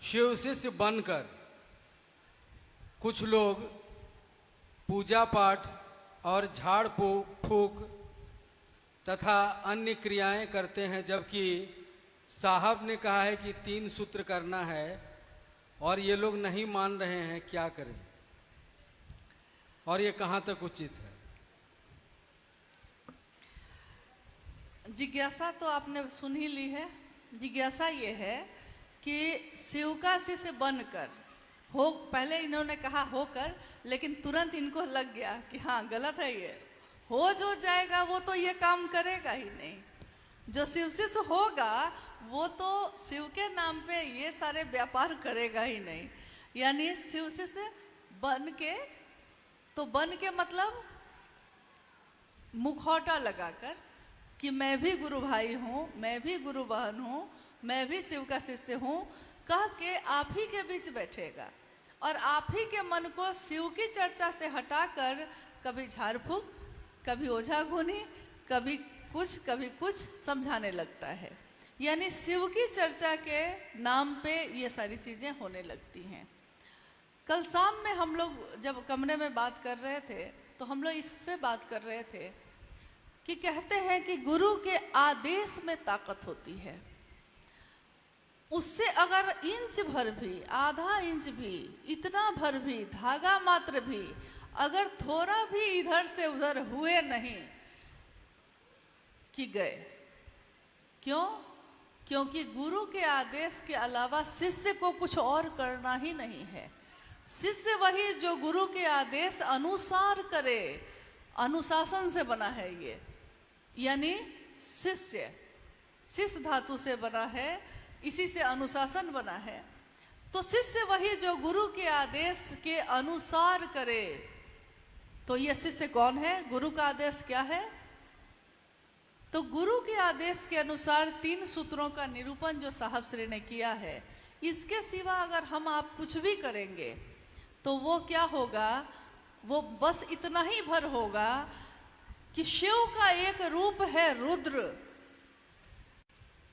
शिव शिष्य बनकर कुछ लोग पूजा पाठ और झाड़ फूक तथा अन्य क्रियाएं करते हैं, जबकि साहब ने कहा है कि 3 सूत्र करना है और ये लोग नहीं मान रहे हैं। क्या करें और ये कहाँ तक उचित है? जिज्ञासा तो आपने सुन ही ली है। जिज्ञासा ये है कि शिव का शिष्य बनकर हो, पहले इन्होंने कहा होकर, लेकिन तुरंत इनको लग गया कि हाँ गलत है, ये हो जो जाएगा वो तो ये काम करेगा ही नहीं। जो शिव शिष्य होगा वो तो शिव के नाम पे ये सारे व्यापार करेगा ही नहीं। यानी शिव शिष्य बन के, तो बन के मतलब मुखौटा लगाकर कि मैं भी गुरु भाई हूँ, मैं भी गुरु बहन हूँ, मैं भी शिव का शिष्य हूँ, कह के आप ही के बीच बैठेगा और आप ही के मन को शिव की चर्चा से हटाकर कभी झाड़ फूक, कभी ओझा घुनी, कभी कुछ समझाने लगता है। यानी शिव की चर्चा के नाम पे ये सारी चीज़ें होने लगती हैं। कल शाम में हम लोग जब कमरे में बात कर रहे थे तो हम लोग इस पे बात कर रहे थे कि कहते हैं कि गुरु के आदेश में ताकत होती है। उससे अगर इंच भर भी, आधा इंच भी, इतना भर भी, धागा मात्र भी अगर थोड़ा भी इधर से उधर हुए नहीं कि गए। क्यों? क्योंकि गुरु के आदेश के अलावा शिष्य को कुछ और करना ही नहीं है। शिष्य वही जो गुरु के आदेश अनुसार करे, अनुशासन से बना है ये। यानी शिष्य, शिष्य धातु से बना है, इसी से अनुशासन बना है। तो शिष्य वही जो गुरु के आदेश के अनुसार करे। तो ये शिष्य कौन है? गुरु का आदेश क्या है? तो गुरु के आदेश के अनुसार 3 सूत्रों का निरूपण जो साहब श्री ने किया है, इसके सिवा अगर हम आप कुछ भी करेंगे तो वो क्या होगा? वो बस इतना ही भर होगा कि शिव का एक रूप है रुद्र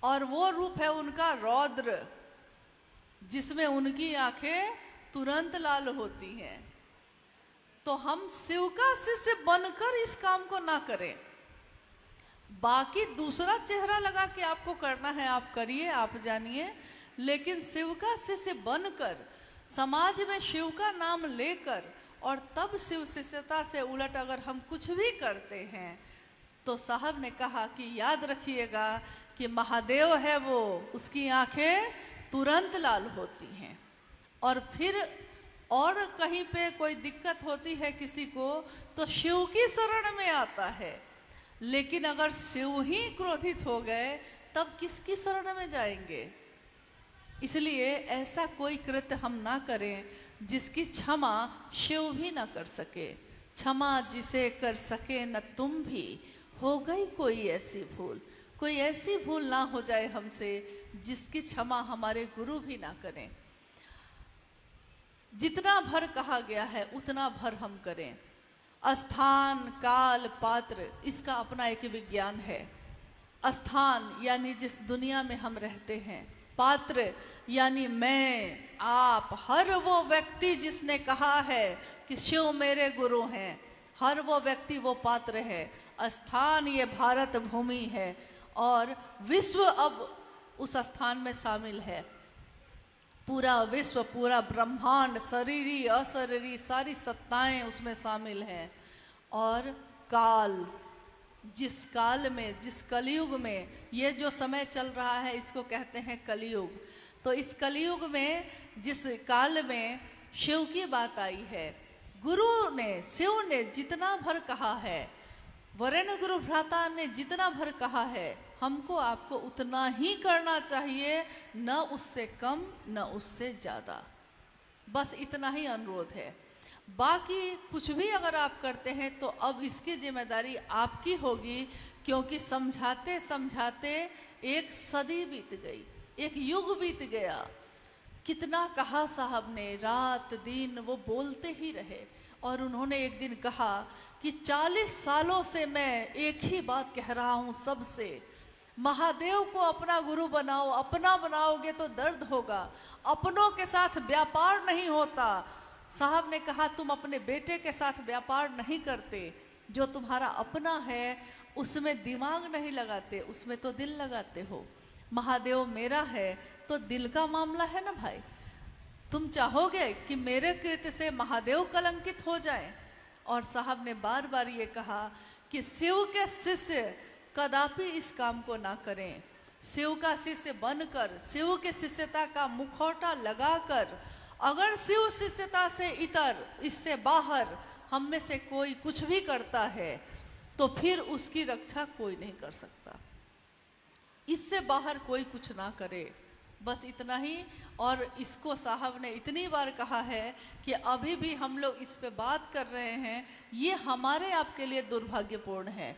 और वो रूप है उनका रौद्र, जिसमें उनकी आंखें तुरंत लाल होती हैं। तो हम शिव का शिष्य बनकर इस काम को ना करें। बाकी दूसरा चेहरा लगा के आपको करना है, आप करिए, आप जानिए, लेकिन शिव का शिष्य बनकर समाज में शिव का नाम लेकर और तब शिव शिष्यता से उलट अगर हम कुछ भी करते हैं तो साहब ने कहा कि याद रखिएगा कि महादेव है वो, उसकी आंखें तुरंत लाल होती हैं। और फिर और कहीं पे कोई दिक्कत होती है किसी को तो शिव की शरण में आता है। लेकिन अगर शिव ही क्रोधित हो गए तब किसकी शरण में जाएंगे? इसलिए ऐसा कोई कृत्य हम ना करें जिसकी क्षमा शिव भी ना कर सके। क्षमा जिसे कर सके न तुम भी, हो गई कोई ऐसी भूल। कोई ऐसी भूल ना हो जाए हमसे जिसकी क्षमा हमारे गुरु भी ना करें। जितना भर कहा गया है उतना भर हम करें। स्थान, काल, पात्र, इसका अपना एक विज्ञान है। स्थान यानी जिस दुनिया में हम रहते हैं, पात्र यानी मैं, आप, हर वो व्यक्ति जिसने कहा है कि शिव मेरे गुरु हैं, हर वो व्यक्ति वो पात्र है। स्थान ये भारत भूमि है और विश्व अब उस स्थान में शामिल है। पूरा विश्व, पूरा ब्रह्मांड, शरीरी अशरीरी सारी सत्ताएं उसमें शामिल हैं। और काल, जिस काल में, जिस कलयुग में ये जो समय चल रहा है इसको कहते हैं कलयुग। तो इस कलयुग में जिस काल में शिव की बात आई है, गुरु ने, शिव ने जितना भर कहा है, वरेण्य गुरु भ्राता ने जितना भर कहा है, हमको आपको उतना ही करना चाहिए, न उससे कम न उससे ज़्यादा। बस इतना ही अनुरोध है। बाकी कुछ भी अगर आप करते हैं तो अब इसकी जिम्मेदारी आपकी होगी, क्योंकि समझाते समझाते एक सदी बीत गई, एक युग बीत गया। कितना कहा साहब ने, रात दिन वो बोलते ही रहे। और उन्होंने एक दिन कहा कि 40 सालों से मैं एक ही बात कह रहा हूँ सबसे, महादेव को अपना गुरु बनाओ, अपना बनाओगे तो दर्द होगा, अपनों के साथ व्यापार नहीं होता। साहब ने कहा तुम अपने बेटे के साथ व्यापार नहीं करते, जो तुम्हारा अपना है उसमें दिमाग नहीं लगाते, उसमें तो दिल लगाते हो। महादेव मेरा है तो दिल का मामला है ना भाई। तुम चाहोगे कि मेरे कृत्य से महादेव कलंकित हो जाए? और साहब ने बार बार ये कहा कि शिव के शिष्य कदापि इस काम को ना करें। शिव का शिष्य बनकर, शिव के शिष्यता का मुखौटा लगाकर, अगर शिव शिष्यता से इतर, इससे बाहर हम में से कोई कुछ भी करता है तो फिर उसकी रक्षा कोई नहीं कर सकता। इससे बाहर कोई कुछ ना करे, बस इतना ही। और इसको साहब ने इतनी बार कहा है कि अभी भी हम लोग इस पे बात कर रहे हैं, ये हमारे आपके लिए दुर्भाग्यपूर्ण है।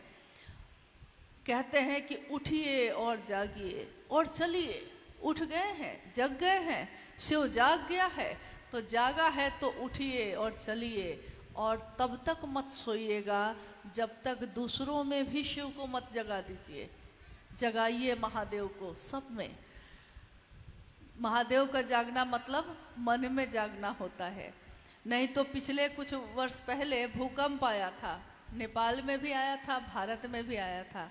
कहते हैं कि उठिए और जागिए और चलिए। उठ गए हैं, जग गए हैं, शिव जाग गया है तो जागा है तो उठिए और चलिए। और तब तक मत सोइएगा जब तक दूसरों में भी शिव को मत जगा दीजिए। जगाइए महादेव को सब में। महादेव का जागना मतलब मन में जागना होता है। नहीं तो पिछले कुछ वर्ष पहले भूकंप आया था, नेपाल में भी आया था, भारत में भी आया था।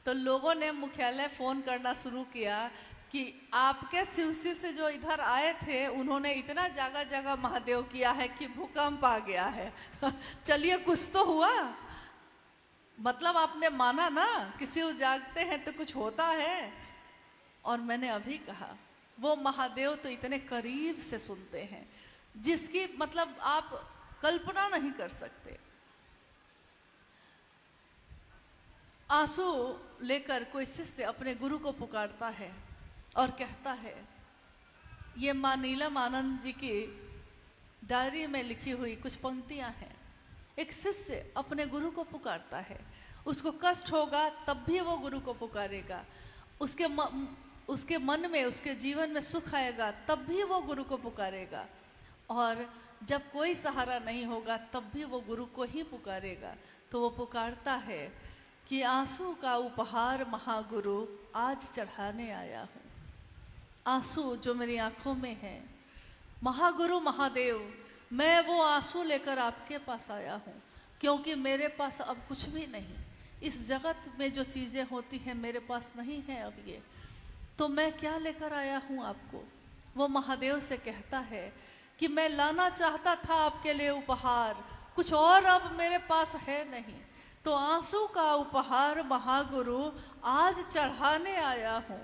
तो लोगों ने मुख्यालय फ़ोन करना शुरू किया कि आपके शिवसी से जो इधर आए थे उन्होंने इतना जागा जागा महादेव किया है कि भूकंप आ गया है। चलिए कुछ तो हुआ, मतलब आपने माना ना कि शिव जागते हैं तो कुछ होता है। और मैंने अभी कहा वो महादेव तो इतने करीब से सुनते हैं जिसकी मतलब आप कल्पना नहीं कर सकते। आंसू लेकर कोई शिष्य अपने गुरु को पुकारता है और कहता है, ये माँ नीलम आनंद जी की डायरी में लिखी हुई कुछ पंक्तियां हैं। एक शिष्य अपने गुरु को पुकारता है, उसको कष्ट होगा तब भी वो गुरु को पुकारेगा, उसके मन में, उसके जीवन में सुख आएगा तब भी वो गुरु को पुकारेगा, और जब कोई सहारा नहीं होगा तब भी वो गुरु को ही पुकारेगा। तो वो पुकारता है कि आंसू का उपहार महागुरु आज चढ़ाने आया हूँ। आंसू जो मेरी आंखों में है, महागुरु महादेव, मैं वो आंसू लेकर आपके पास आया हूँ, क्योंकि मेरे पास अब कुछ भी नहीं। इस जगत में जो चीज़ें होती हैं मेरे पास नहीं है अब ये, तो मैं क्या लेकर आया हूँ आपको। वो महादेव से कहता है कि मैं लाना चाहता था आपके लिए उपहार, कुछ और अब मेरे पास है नहीं, तो आंसू का उपहार महागुरु आज चढ़ाने आया हूँ।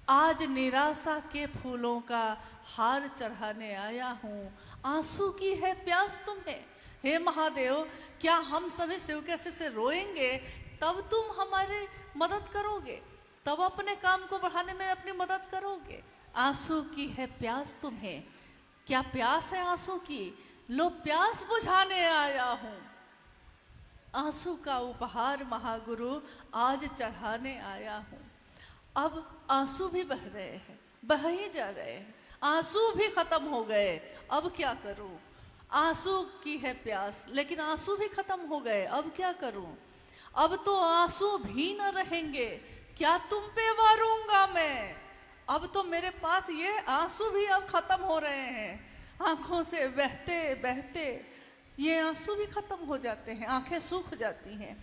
आज निराशा के फूलों का हार चढ़ाने आया हूँ। आंसू की है प्यास तुम्हें, हे महादेव, क्या हम सभी शिव के से रोएंगे तब तुम हमारी मदद करोगे, तब अपने काम को बढ़ाने में अपनी मदद करोगे। आंसू की है प्यास तुम्हें, क्या प्यास है आंसू की, लो प्यास बुझाने आया हूँ। आंसू का उपहार महागुरु आज चढ़ाने आया हूँ। अब आंसू भी बह रहे हैं, बह ही जा रहे हैं, आंसू भी खत्म हो गए, अब क्या करूं। आंसू की है प्यास लेकिन आंसू भी खत्म हो गए, अब क्या करूं। अब तो आंसू भी न रहेंगे, क्या तुम पे वारूंगा मैं। अब तो मेरे पास ये आंसू भी अब खत्म हो रहे हैं, आंखों से बहते बहते ये आंसू भी खत्म हो जाते हैं, आंखें सूख जाती हैं।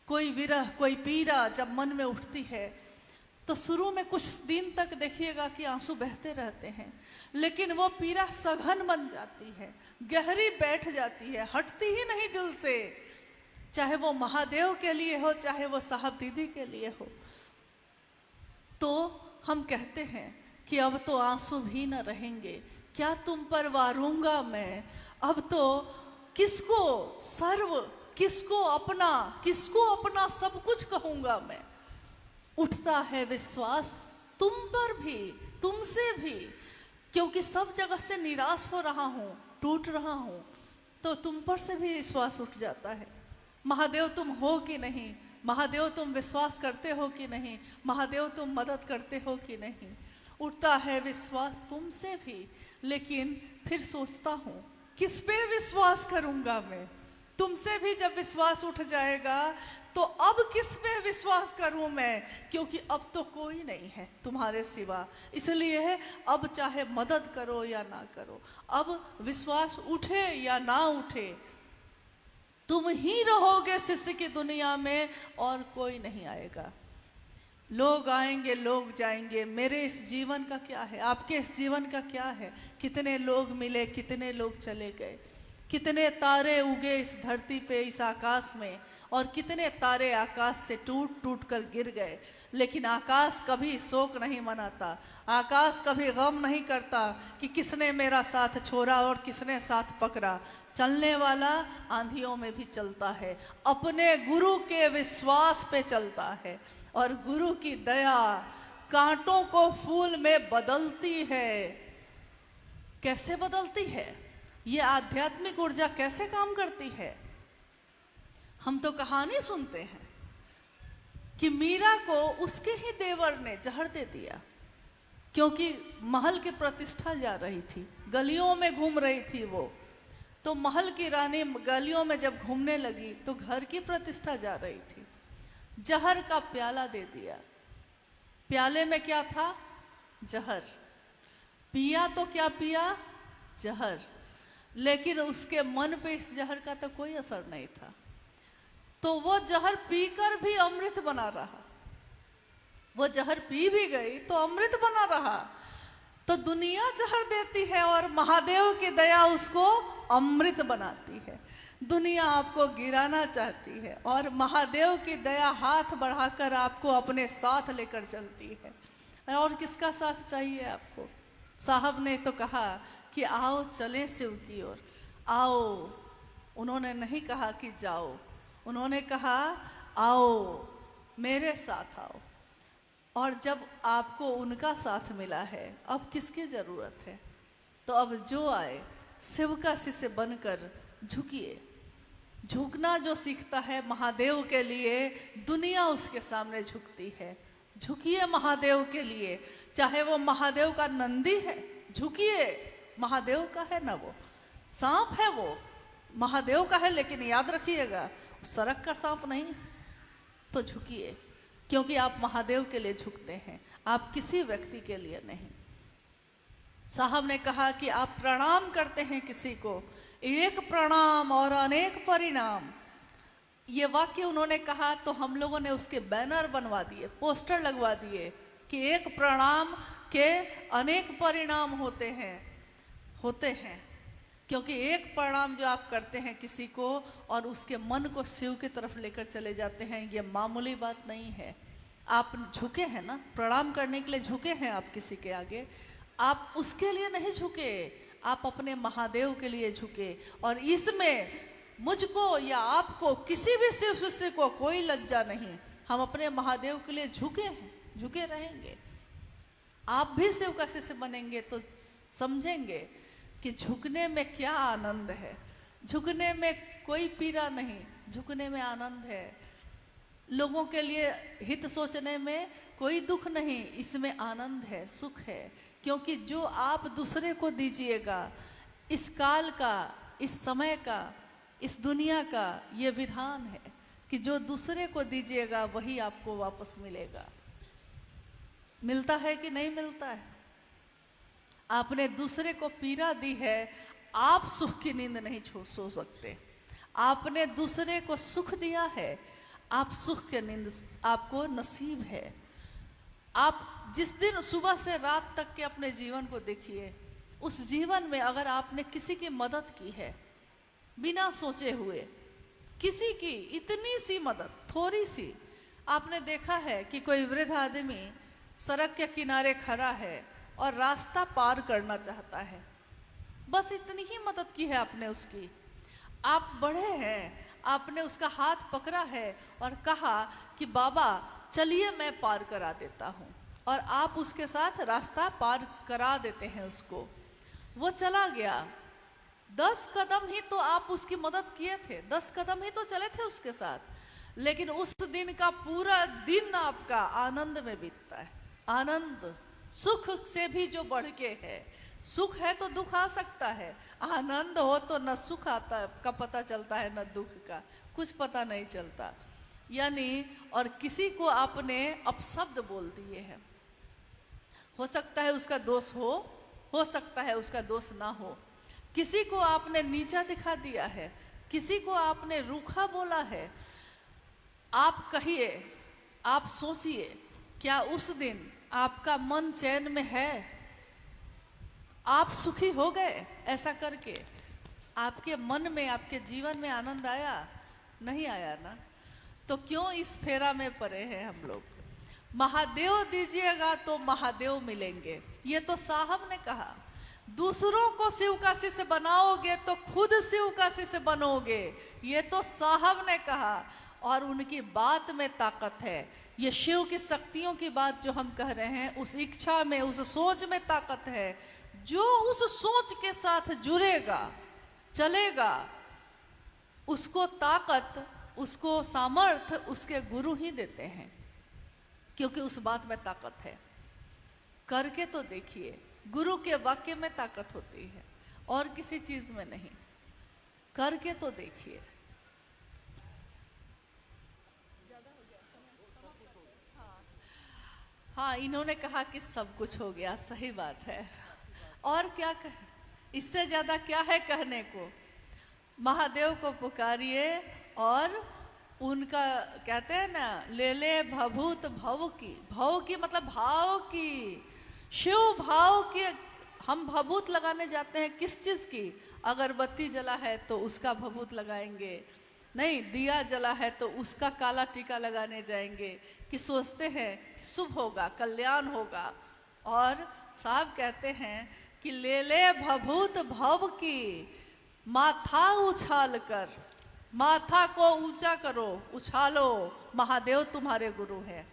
कोई विरह, कोई पीड़ा जब मन में उठती है तो शुरू में कुछ दिन तक देखिएगा कि आंसू बहते रहते हैं, लेकिन वो पीड़ा सघन बन जाती है, गहरी बैठ जाती है, हटती ही नहीं दिल से, चाहे वो महादेव के लिए हो, चाहे वो साहब दीदी के लिए हो। तो हम कहते हैं कि अब तो आंसू भी न रहेंगे, क्या तुम पर वारूंगा मैं। अब तो किसको सर्व, किसको अपना सब कुछ कहूंगा मैं। उठता है विश्वास तुम पर भी, तुमसे भी, क्योंकि सब जगह से निराश हो रहा हूँ, टूट रहा हूँ, तो तुम पर से भी विश्वास उठ जाता है। महादेव तुम हो कि नहीं, महादेव तुम विश्वास करते हो कि नहीं, महादेव तुम मदद करते हो कि नहीं। उठता है विश्वास तुमसे भी, लेकिन फिर सोचता हूँ किस पे विश्वास करूँगा मैं, तुमसे भी जब विश्वास उठ जाएगा तो अब किस पे विश्वास करूं मैं, क्योंकि अब तो कोई नहीं है तुम्हारे सिवा। इसलिए अब चाहे मदद करो या ना करो, अब विश्वास उठे या ना उठे, तुम ही रहोगे शिष्य की दुनिया में और कोई नहीं आएगा। लोग आएंगे, लोग जाएंगे, मेरे इस जीवन का क्या है, आपके इस जीवन का क्या है। कितने लोग मिले, कितने लोग चले गए, कितने तारे उगे इस धरती पे, इस आकाश में, और कितने तारे आकाश से टूट टूट कर गिर गए। लेकिन आकाश कभी शोक नहीं मनाता, आकाश कभी गम नहीं करता कि किसने मेरा साथ छोड़ा और किसने साथ पकड़ा। चलने वाला आंधियों में भी चलता है, अपने गुरु के विश्वास पे चलता है। और गुरु की दया कांटों को फूल में बदलती है। कैसे बदलती है? ये आध्यात्मिक ऊर्जा कैसे काम करती है? हम तो कहानी सुनते हैं कि मीरा को उसके ही देवर ने जहर दे दिया, क्योंकि महल की प्रतिष्ठा जा रही थी, गलियों में घूम रही थी वो। तो महल की रानी गलियों में जब घूमने लगी तो घर की प्रतिष्ठा जा रही थी। जहर का प्याला दे दिया। प्याले में क्या था? जहर। पिया तो क्या पिया? जहर। लेकिन उसके मन पे इस जहर का तो कोई असर नहीं था। तो वो जहर पीकर भी अमृत बना रहा। वो जहर पी भी गई तो अमृत बना रहा। तो दुनिया जहर देती है और महादेव की दया उसको अमृत बनाती है। दुनिया आपको गिराना चाहती है और महादेव की दया हाथ बढ़ाकर आपको अपने साथ लेकर चलती है। और किसका साथ चाहिए आपको? साहब ने तो कहा कि आओ चलें शिव की ओर, आओ। उन्होंने नहीं कहा कि जाओ, उन्होंने कहा आओ मेरे साथ आओ। और जब आपको उनका साथ मिला है, अब किसकी जरूरत है? तो अब जो आए शिव का शिष्य बनकर झुकिए। झुकना जो सीखता है महादेव के लिए, दुनिया उसके सामने झुकती है। झुकिए महादेव के लिए, चाहे वो महादेव का नंदी है, झुकिए। महादेव का है ना, वो सांप है, वो महादेव का है, लेकिन याद रखिएगा सड़क का सांप नहीं। तो झुकिए, क्योंकि आप महादेव के लिए झुकते हैं, आप किसी व्यक्ति के लिए नहीं। साहब ने कहा कि आप प्रणाम करते हैं किसी को, एक प्रणाम और अनेक परिणाम। ये वाक्य उन्होंने कहा तो हम लोगों ने उसके बैनर बनवा दिए, पोस्टर लगवा दिए कि एक प्रणाम के अनेक परिणाम होते हैं। क्योंकि एक प्रणाम जो आप करते हैं किसी को और उसके मन को शिव की तरफ लेकर चले जाते हैं, ये मामूली बात नहीं है। आप झुके हैं ना, प्रणाम करने के लिए झुके हैं आप किसी के आगे, आप उसके लिए नहीं झुके, आप अपने महादेव के लिए झुके। और इसमें मुझको या आपको, किसी भी शिव शिष्य को कोई लज्जा नहीं। हम अपने महादेव के लिए झुके हैं, झुके रहेंगे। आप भी शिव का शिष्य बनेंगे तो समझेंगे कि झुकने में क्या आनंद है। झुकने में कोई पीड़ा नहीं, झुकने में आनंद है। लोगों के लिए हित सोचने में कोई दुख नहीं, इसमें आनंद है, सुख है। क्योंकि जो आप दूसरे को दीजिएगा, इस काल का, इस समय का, इस दुनिया का ये विधान है कि जो दूसरे को दीजिएगा वही आपको वापस मिलेगा। मिलता है कि नहीं मिलता है? आपने दूसरे को पीड़ा दी है, आप सुख की नींद नहीं सो सकते। आपने दूसरे को सुख दिया है, आप सुख की नींद आपको नसीब है। आप जिस दिन सुबह से रात तक के अपने जीवन को देखिए, उस जीवन में अगर आपने किसी की मदद की है बिना सोचे हुए, किसी की इतनी सी मदद, थोड़ी सी, आपने देखा है कि कोई वृद्ध आदमी सड़क के किनारे खड़ा है और रास्ता पार करना चाहता है, बस इतनी ही मदद की है आपने उसकी। आप बड़े हैं, आपने उसका हाथ पकड़ा है और कहा कि बाबा चलिए मैं पार करा देता हूँ, और आप उसके साथ रास्ता पार करा देते हैं उसको। वो चला गया, 10 कदम ही तो आप उसकी मदद किए थे, 10 कदम ही तो चले थे उसके साथ, लेकिन उस दिन का पूरा दिन आपका आनंद में बीतता है। आनंद सुख से भी जो बढ़ के है, सुख है तो दुख आ सकता है, आनंद हो तो न सुख आता का पता चलता है न दुख का, कुछ पता नहीं चलता। यानी और किसी को आपने अपशब्द बोल दिए हैं, हो सकता है उसका दोष हो सकता है उसका दोष ना हो। किसी को आपने नीचा दिखा दिया है, किसी को आपने रूखा बोला है। आप कहिए, आप सोचिए, क्या उस दिन आपका मन चैन में है? आप सुखी हो गए ऐसा करके? आपके मन में, आपके जीवन में आनंद आया? नहीं आया ना। तो क्यों इस फेरा में पड़े हैं हम लोग? महादेव दीजिएगा तो महादेव मिलेंगे, ये तो साहब ने कहा। दूसरों को शिव का शिष्य बनाओगे तो खुद शिव का शिष्य बनोगे, ये तो साहब ने कहा। और उनकी बात में ताकत है। ये शिव की शक्तियों की बात जो हम कह रहे हैं, उस इच्छा में, उस सोच में ताकत है। जो उस सोच के साथ जुड़ेगा, चलेगा, उसको ताकत, उसको सामर्थ्य उसके गुरु ही देते हैं, क्योंकि उस बात में ताकत है। करके तो देखिए, गुरु के वाक्य में ताकत होती है और किसी चीज में नहीं। करके तो देखिए। हाँ, इन्होंने कहा कि सब कुछ हो गया, सही बात है। और क्या कहे, इससे ज्यादा क्या है कहने को? महादेव को पुकारिए और उनका कहते हैं ना, ले ले भभूत भव की। भव की मतलब भाव की, शिव भाव की। हम भभूत लगाने जाते हैं किस चीज की? अगरबत्ती जला है तो उसका भभूत लगाएंगे, नहीं दिया जला है तो उसका काला टीका लगाने जाएंगे, कि सोचते हैं कि शुभ होगा, कल्याण होगा। और साहब कहते हैं कि ले ले भभूत भव की, माथा उछाल कर, माथा को ऊंचा करो, उछालो, महादेव तुम्हारे गुरु हैं।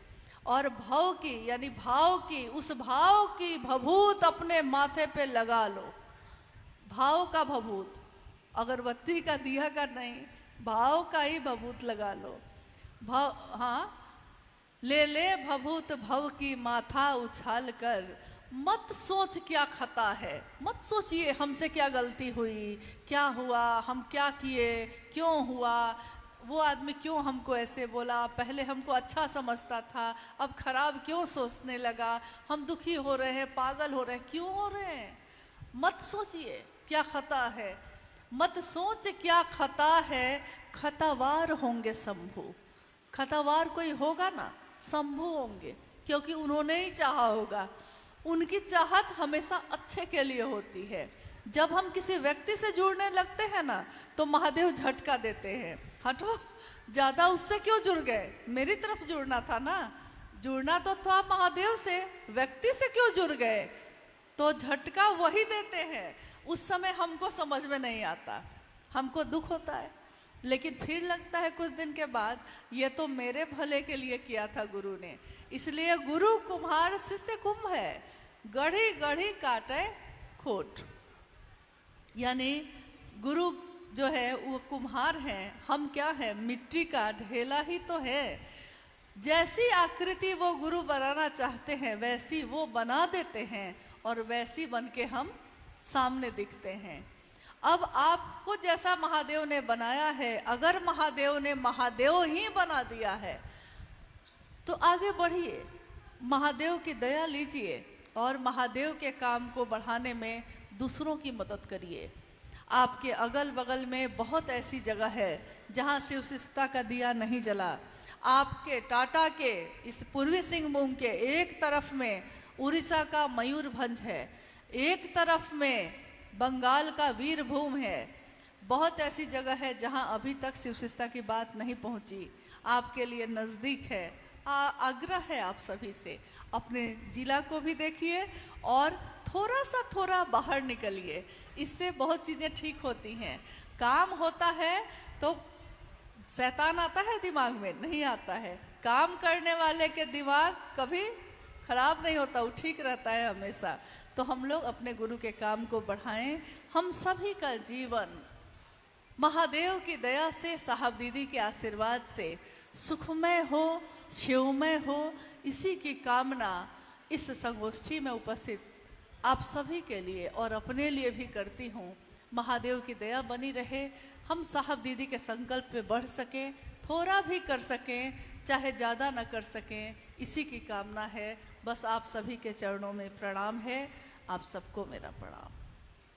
और भव की यानी भाव की, उस भाव की भभूत अपने माथे पे लगा लो। भाव का भभूत, अगरबत्ती का, दिया का नहीं, भाव का ही भभूत लगा लो। भाव, हाँ, ले ले भभूत भव की, माथा उछाल कर। मत सोच क्या खता है, मत सोचिए हमसे क्या गलती हुई, क्या हुआ, हम क्या किए, क्यों हुआ, वो आदमी क्यों हमको ऐसे बोला, पहले हमको अच्छा समझता था, अब खराब क्यों सोचने लगा, हम दुखी हो रहे हैं, पागल हो रहे हैं, क्यों हो रहे हैं? मत सोचिए क्या खता है, मत सोच क्या खता है। खतावार होंगे शंभु, खतावार कोई होगा ना, शंभु होंगे, क्योंकि उन्होंने ही चाहा होगा। उनकी चाहत हमेशा अच्छे के लिए होती है। जब हम किसी व्यक्ति से जुड़ने लगते हैं ना, तो महादेव झटका देते हैं, हटो, ज्यादा उससे क्यों जुड़ गए, मेरी तरफ जुड़ना था ना, जुड़ना तो था महादेव से, व्यक्ति से क्यों जुड़ गए? तो झटका वही देते हैं। उस समय हमको समझ में नहीं आता, हमको दुख होता है, लेकिन फिर लगता है कुछ दिन के बाद, ये तो मेरे भले के लिए किया था गुरु ने। इसलिए गुरु कुम्हार शिष्य कुंभ है, गढ़ी गढ़ी काटे खोट। यानी गुरु जो है वो कुम्हार है, हम क्या है, मिट्टी का ढेला ही तो है। जैसी आकृति वो गुरु बनाना चाहते हैं वैसी वो बना देते हैं, और वैसी बन के हम सामने दिखते हैं। अब आपको जैसा महादेव ने बनाया है, अगर महादेव ने महादेव ही बना दिया है तो आगे बढ़िए, महादेव की दया लीजिए और महादेव के काम को बढ़ाने में दूसरों की मदद करिए। आपके अगल बगल में बहुत ऐसी जगह है जहाँ शिव शिष्टता का दिया नहीं जला। आपके टाटा के इस पूर्वी सिंहभूम के एक तरफ में उड़ीसा का मयूरभंज है, एक तरफ में बंगाल का वीरभूम है। बहुत ऐसी जगह है जहाँ अभी तक शिव शिष्टता की बात नहीं पहुँची। आपके लिए नज़दीक है। आग्रह है आप सभी से, अपने जिला को भी देखिए और थोड़ा बाहर निकलिए, इससे बहुत चीज़ें ठीक होती हैं। काम होता है तो शैतान आता है दिमाग में, नहीं आता है। काम करने वाले के दिमाग कभी खराब नहीं होता, वो ठीक रहता है हमेशा। तो हम लोग अपने गुरु के काम को बढ़ाएं। हम सभी का जीवन महादेव की दया से, साहब दीदी के आशीर्वाद से सुखमय हो, शिवमय हो, इसी की कामना इस संगोष्ठी में उपस्थित आप सभी के लिए और अपने लिए भी करती हूँ। महादेव की दया बनी रहे, हम साहब दीदी के संकल्प पे बढ़ सकें, थोड़ा भी कर सकें चाहे ज़्यादा न कर सकें, इसी की कामना है। बस आप सभी के चरणों में प्रणाम है। आप सबको मेरा प्रणाम।